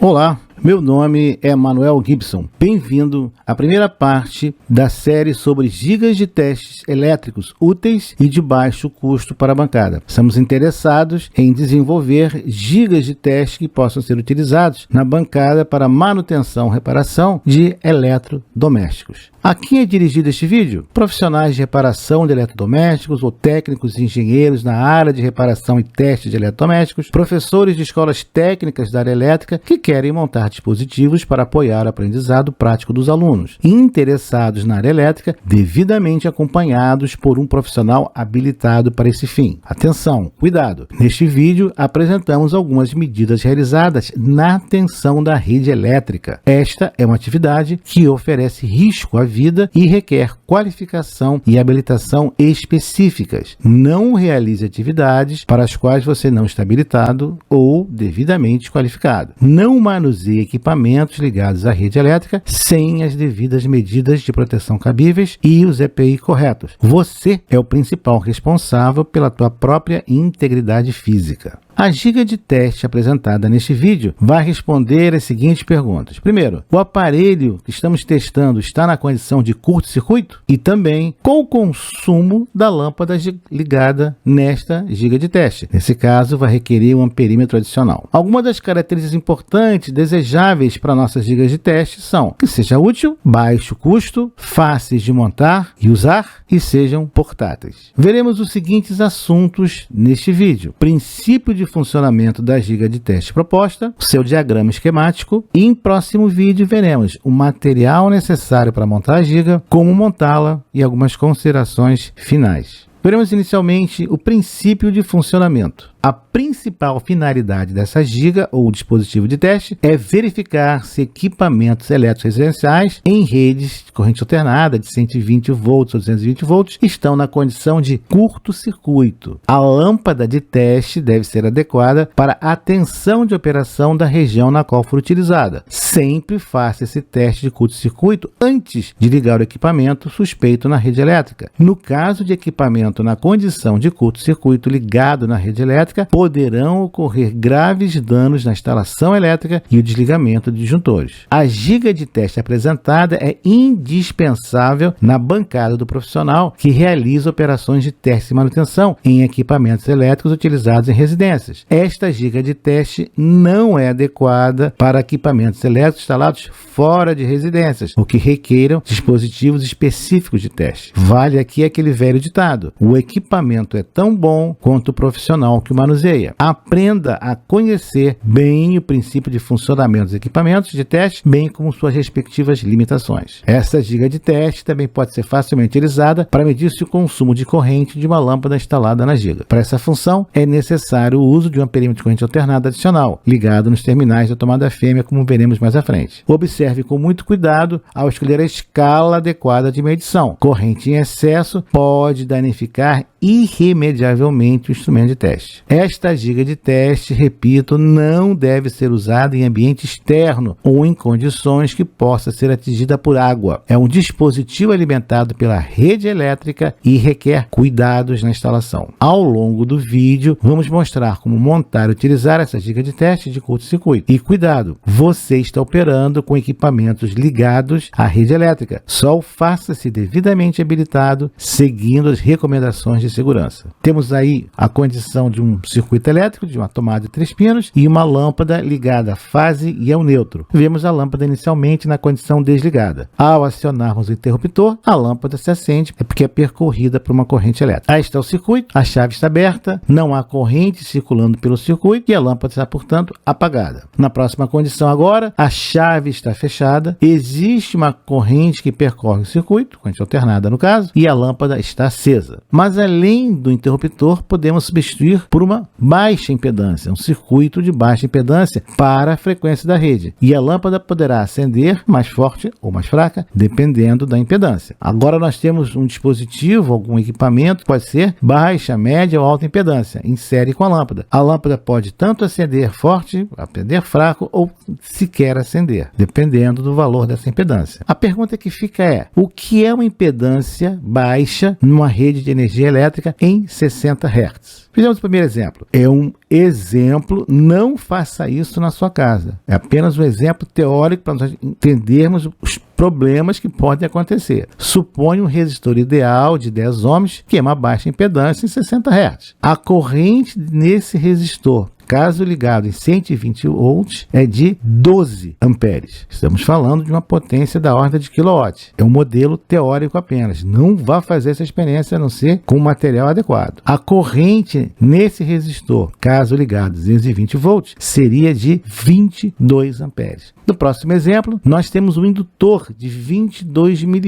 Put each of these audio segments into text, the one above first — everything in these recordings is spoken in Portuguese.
Olá, meu nome é Manuel Gibson. Bem-vindo à primeira parte da série sobre gigas de testes elétricos úteis e de baixo custo para a bancada. Estamos interessados em desenvolver gigas de testes que possam ser utilizados na bancada para manutenção e reparação de eletrodomésticos. A quem é dirigido este vídeo? Profissionais de reparação de eletrodomésticos ou técnicos e engenheiros na área de reparação e teste de eletrodomésticos, professores de escolas técnicas da área elétrica que querem montar dispositivos para apoiar o aprendizado prático dos alunos, interessados na área elétrica, devidamente acompanhados por um profissional habilitado para esse fim. Atenção, cuidado! Neste vídeo apresentamos algumas medidas realizadas na tensão da rede elétrica. Esta é uma atividade que oferece risco à vida e requer qualificação e habilitação específicas. Não realize atividades para as quais você não está habilitado ou devidamente qualificado. Não manuseie equipamentos ligados à rede elétrica sem as devidas medidas de proteção cabíveis e os EPI corretos. Você é o principal responsável pela tua própria integridade física. A giga de teste apresentada neste vídeo vai responder as seguintes perguntas. Primeiro, o aparelho que estamos testando está na condição de curto-circuito? E também, qual o consumo da lâmpada ligada nesta giga de teste? Nesse caso, vai requerer um amperímetro adicional. Algumas das características importantes desejáveis para nossas gigas de teste são que seja útil, baixo custo, fáceis de montar e usar e sejam portáteis. Veremos os seguintes assuntos neste vídeo. Princípio de funcionamento da giga de teste proposta, o seu diagrama esquemático e em próximo vídeo veremos o material necessário para montar a giga, como montá-la e algumas considerações finais. Veremos inicialmente o princípio de funcionamento. A principal finalidade dessa giga ou dispositivo de teste é verificar se equipamentos elétricos residenciais em redes de corrente alternada de 120 volts ou 220 volts estão na condição de curto-circuito. A lâmpada de teste deve ser adequada para a tensão de operação da região na qual for utilizada. Sempre faça esse teste de curto-circuito antes de ligar o equipamento suspeito na rede elétrica. No caso de equipamento na condição de curto-circuito ligado na rede elétrica, poderão ocorrer graves danos na instalação elétrica e o desligamento de disjuntores. A giga de teste apresentada é indispensável na bancada do profissional que realiza operações de teste e manutenção em equipamentos elétricos utilizados em residências. Esta giga de teste não é adequada para equipamentos elétricos instalados fora de residências, o que requeiram dispositivos específicos de teste. Vale aqui aquele velho ditado: o equipamento é tão bom quanto o profissional que o manuseia. Aprenda a conhecer bem o princípio de funcionamento dos equipamentos de teste, bem como suas respectivas limitações. Essa giga de teste também pode ser facilmente utilizada para medir se o consumo de corrente de uma lâmpada instalada na giga. Para essa função, é necessário o uso de um amperímetro de corrente alternada adicional, ligado nos terminais da tomada fêmea, como veremos mais à frente. Observe com muito cuidado ao escolher a escala adequada de medição. Corrente em excesso pode danificar irremediavelmente o instrumento de teste. Esta giga de teste, repito, não deve ser usada em ambiente externo ou em condições que possa ser atingida por água. É um dispositivo alimentado pela rede elétrica e requer cuidados na instalação. Ao longo do vídeo, vamos mostrar como montar e utilizar essa giga de teste de curto-circuito. E cuidado, você está operando com equipamentos ligados à rede elétrica. Só faça-se devidamente habilitado, seguindo as recomendações de segurança. Temos aí a condição de um circuito elétrico, de uma tomada de 3 pinos e uma lâmpada ligada à fase e ao neutro. Vemos a lâmpada inicialmente na condição desligada. Ao acionarmos o interruptor, a lâmpada se acende, porque é percorrida por uma corrente elétrica. Aí está o circuito, a chave está aberta, não há corrente circulando pelo circuito e a lâmpada está, portanto, apagada. Na próxima condição agora, a chave está fechada, existe uma corrente que percorre o circuito, corrente alternada no caso, e a lâmpada está acesa. Mas além do interruptor, podemos substituir por uma baixa impedância, um circuito de baixa impedância para a frequência da rede. E a lâmpada poderá acender mais forte ou mais fraca, dependendo da impedância. Agora nós temos um dispositivo, algum equipamento, que pode ser baixa, média ou alta impedância, em série com a lâmpada. A lâmpada pode tanto acender forte, acender fraco ou sequer acender, dependendo do valor dessa impedância. A pergunta que fica é: o que é uma impedância baixa numa rede de energia elétrica elétrica em 60 Hz. Fizemos o primeiro exemplo. É um exemplo, não faça isso na sua casa. É apenas um exemplo teórico para nós entendermos os problemas que podem acontecer. Suponha um resistor ideal de 10 ohms, que é uma baixa impedância em 60 Hz. A corrente nesse resistor, caso ligado em 120 volts, é de 12 amperes. Estamos falando de uma potência da ordem de quilowatt. É um modelo teórico apenas. Não vá fazer essa experiência a não ser com o material adequado. A corrente nesse resistor, caso ligado a 220 volts, seria de 22 amperes. No próximo exemplo, nós temos um indutor de 22 mA,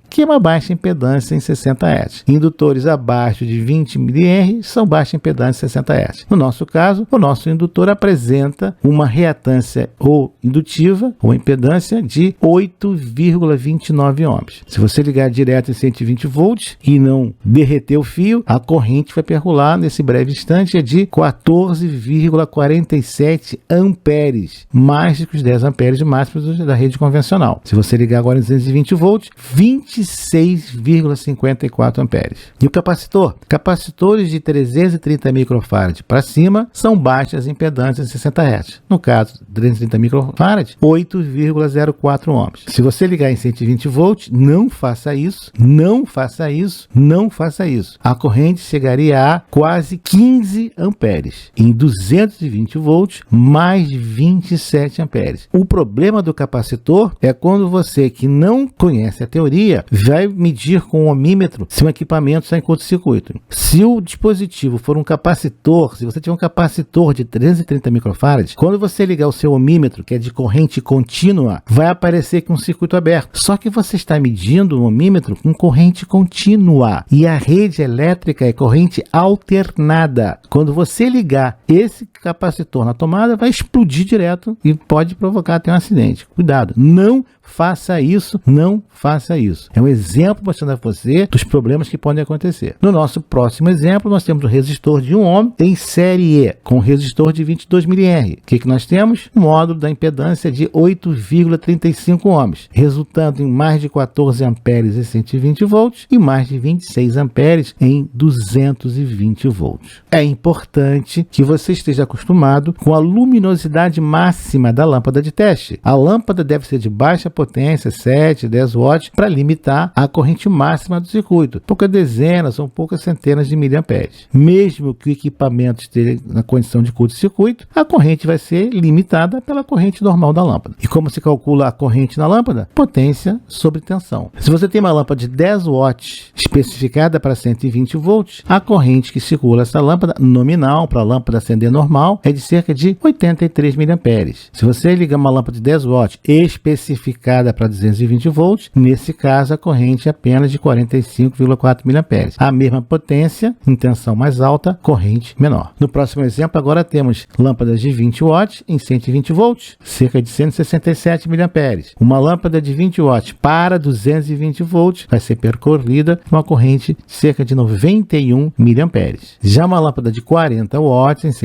que é uma baixa impedância em 60 Hz. Indutores abaixo de 20 mA são baixa impedância em 60 Hz. No nosso caso, o nosso indutor apresenta uma reatância ou indutiva, ou impedância, de 8,29 ohms. Se você ligar direto em 120 volts e não derreter o fio, a corrente vai percolar nesse breve instante é de 14,47 amperes, mais do que os 10 amperes máximos da rede convencional. Se você ligar agora em 220 volts, 26,54 amperes. E o capacitor? Capacitores de 330 microfarad para cima são baixas impedâncias em 60 Hz. No caso, 330 microfarad, 8,04 ohms. Se você ligar em 120 volts, não faça isso, não faça isso, não faça isso. A corrente chegaria a quase 15 amperes. Em 220 volts, mais de 27 amperes. O problema do capacitor é quando você, que não conhece a teoria, vai medir com o ohmímetro se um equipamento está em curto-circuito. Se o dispositivo for um capacitor, se você tiver um capacitor de 330 microfarad, quando você ligar o seu ohmímetro, que é de corrente contínua, vai aparecer com um circuito aberto. Só que você está medindo o ohmímetro com corrente contínua e a rede elétrica é corrente alternada. Quando você ligar esse capacitor na tomada, vai explodir direto e pode provocar até um acidente. Cuidado, não faça isso, não faça isso. É um exemplo mostrando a você dos problemas que podem acontecer. No nosso próximo exemplo, nós temos um resistor de 1 ohm em série E, com resistor de 22 mA. O que nós temos? Um módulo da impedância de 8,35 ohms, resultando em mais de 14 amperes em 120 volts e mais de 26 amperes em 220 volts. É importante que você esteja acostumado com a luminosidade máxima da lâmpada de teste. A lâmpada deve ser de baixa potência, 7, 10 watts, para limitar a corrente máxima do circuito. Poucas dezenas ou poucas centenas de miliamperes. Mesmo que o equipamento esteja na condição de curto-circuito, a corrente vai ser limitada pela corrente normal da lâmpada. E como se calcula a corrente na lâmpada? Potência sobre tensão. Se você tem uma lâmpada de 10 watts especificada para 120 volts, a corrente que circula essa lâmpada nominal para a lâmpada acender normal é de cerca de 83 miliamperes. Se você ligar uma lâmpada de 10 watts especificada para 220 volts, nesse caso a corrente é apenas de 45,4 miliamperes. A mesma potência, em tensão mais alta, corrente menor. No próximo exemplo, agora temos lâmpadas de 20 watts em 120 volts, cerca de 167 miliamperes. Uma lâmpada de 20 watts para 220 volts vai ser percorrida com uma corrente de cerca de 91 miliamperes. Já uma lâmpada de 40 watts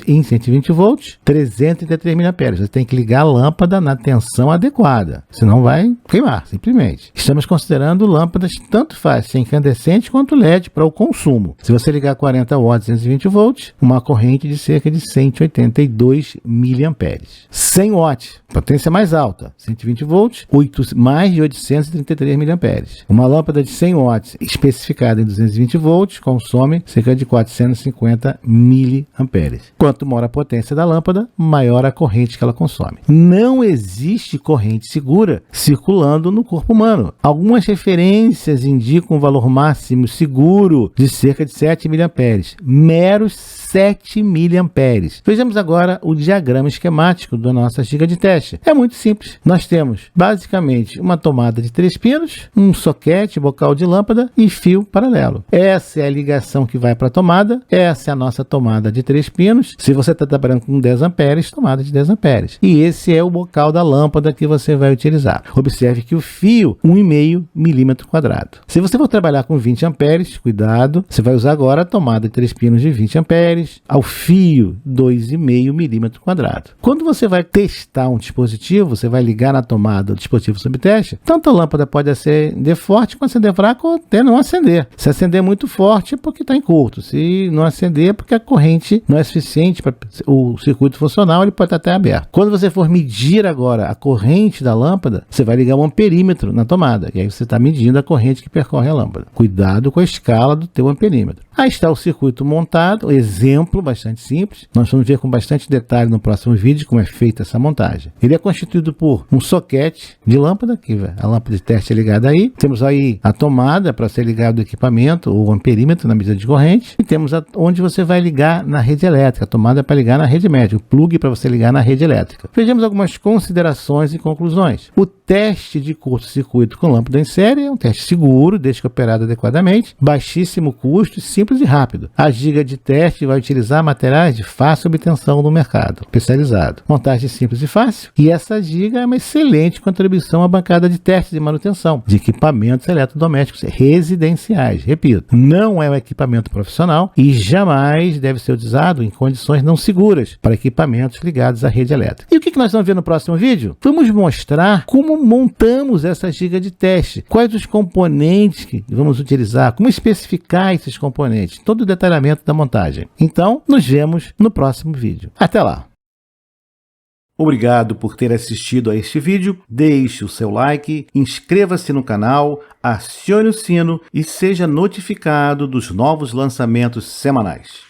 em 120 volts, 333 miliamperes. Você tem que ligar a lâmpada na tensão adequada, senão vai queimar, simplesmente. Estamos considerando lâmpadas tanto faz ser incandescente quanto LED para o consumo. Se você ligar 40 watts 220 volts, uma corrente de cerca de 182 miliamperes. 100 watts, potência mais alta, 120 volts, mais de 833 miliamperes. Uma lâmpada de 100 watts especificada em 220 volts consome cerca de 450 miliamperes. Quanto maior a potência da lâmpada, maior a corrente que ela consome. Não existe corrente segura circulando no corpo humano. Algumas referências indicam um valor máximo seguro de cerca de 7 miliamperes, meros 7 miliamperes. Vejamos agora o diagrama esquemático da nossa giga de teste. É muito simples. Nós temos basicamente uma tomada de 3 pinos, um soquete, bocal de lâmpada e fio paralelo. Essa é a ligação que vai para a tomada. Essa é a nossa tomada de 3 pinos. Se você está trabalhando com 10 amperes, tomada de 10 amperes. E esse é o bocal da lâmpada que você vai vai utilizar. Observe que o fio 1,5 milímetro quadrado. Se você for trabalhar com 20 amperes, cuidado, você vai usar agora a tomada de 3 pinos de 20 amperes, ao fio 2,5 milímetro quadrado. Quando você vai testar um dispositivo, você vai ligar na tomada do dispositivo sob teste, tanto a lâmpada pode acender forte, quanto acender fraco, ou até não acender. Se acender muito forte é porque está em curto, se não acender é porque a corrente não é suficiente para o circuito funcional, ele pode estar até aberto. Quando você for medir agora a corrente da lâmpada, você vai ligar um amperímetro na tomada, e aí você está medindo a corrente que percorre a lâmpada. Cuidado com a escala do teu amperímetro. Aí está o circuito montado, exemplo bastante simples. Nós vamos ver com bastante detalhe no próximo vídeo como é feita essa montagem. Ele é constituído por um soquete de lâmpada, que a lâmpada de teste é ligada aí. Temos aí a tomada para ser ligado o equipamento, ou amperímetro na medida de corrente. E temos onde você vai ligar na rede elétrica, a tomada para ligar na rede média, o plug para você ligar na rede elétrica. Vejamos algumas considerações e conclusões. O teste de curto-circuito com lâmpada em série é um teste seguro, desde que operado adequadamente, baixíssimo custo, simples e rápido. A giga de teste vai utilizar materiais de fácil obtenção no mercado especializado. Montagem simples e fácil. E essa giga é uma excelente contribuição à bancada de testes e manutenção de equipamentos eletrodomésticos residenciais. Repito, não é um equipamento profissional e jamais deve ser utilizado em condições não seguras para equipamentos ligados à rede elétrica. E o que nós vamos ver no próximo vídeo? Vamos mostrar como montamos essa giga de teste, quais os componentes que vamos utilizar, como especificar esses componentes, todo o detalhamento da montagem. Então, nos vemos no próximo vídeo. Até lá! Obrigado por ter assistido a este vídeo, deixe o seu like, inscreva-se no canal, acione o sino e seja notificado dos novos lançamentos semanais.